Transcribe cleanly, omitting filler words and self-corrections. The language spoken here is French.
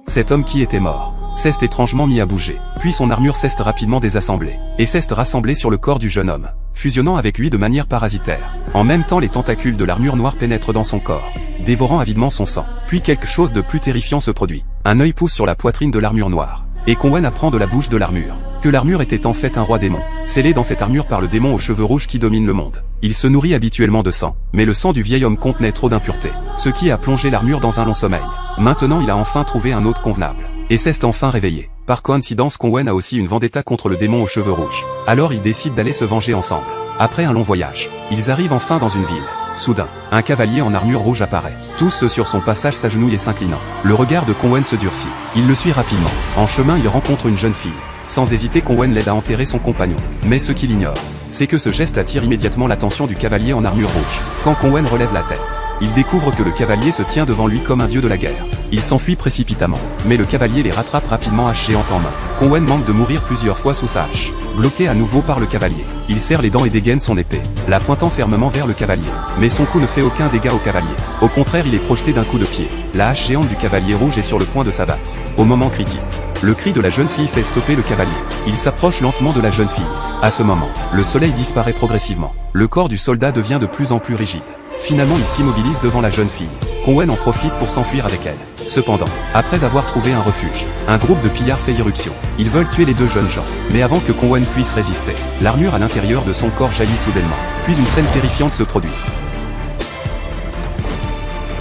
Cet homme qui était mort s'est étrangement mis à bouger, puis son armure s'est rapidement désassemblée, et s'est rassemblée sur le corps du jeune homme, fusionnant avec lui de manière parasitaire. En même temps les tentacules de l'armure noire pénètrent dans son corps, dévorant avidement son sang. Puis quelque chose de plus terrifiant se produit. Un œil pousse sur la poitrine de l'armure noire, et Conwen apprend de la bouche de l'armure que l'armure était en fait un roi démon, scellé dans cette armure par le démon aux cheveux rouges qui domine le monde. Il se nourrit habituellement de sang, mais le sang du vieil homme contenait trop d'impuretés, ce qui a plongé l'armure dans un long sommeil. Maintenant il a enfin trouvé un hôte convenable, et s'est enfin réveillé. Par coïncidence Conwen a aussi une vendetta contre le démon aux cheveux rouges. Alors ils décident d'aller se venger ensemble. Après un long voyage, ils arrivent enfin dans une ville. Soudain, un cavalier en armure rouge apparaît. Tous ceux sur son passage s'agenouillent et s'inclinant. Le regard de Conwen se durcit. Il le suit rapidement. En chemin il rencontre une jeune fille. Sans hésiter Conwen l'aide à enterrer son compagnon. Mais ce qu'il ignore, c'est que ce geste attire immédiatement l'attention du cavalier en armure rouge. Quand Conwen relève la tête, il découvre que le cavalier se tient devant lui comme un dieu de la guerre. Il s'enfuit précipitamment, mais le cavalier les rattrape rapidement, hache géante en main. Conwen manque de mourir plusieurs fois sous sa hache. Bloqué à nouveau par le cavalier, il serre les dents et dégaine son épée, la pointant fermement vers le cavalier. Mais son coup ne fait aucun dégât au cavalier. Au contraire, il est projeté d'un coup de pied. La hache géante du cavalier rouge est sur le point de s'abattre. Au moment critique, le cri de la jeune fille fait stopper le cavalier. Il s'approche lentement de la jeune fille. À ce moment, le soleil disparaît progressivement. Le corps du soldat devient de plus en plus rigide. Finalement il s'immobilise devant la jeune fille. Conwen en profite pour s'enfuir avec elle. Cependant, après avoir trouvé un refuge, un groupe de pillards fait irruption. Ils veulent tuer les deux jeunes gens. Mais avant que Conwen puisse résister, l'armure à l'intérieur de son corps jaillit soudainement. Puis une scène terrifiante se produit.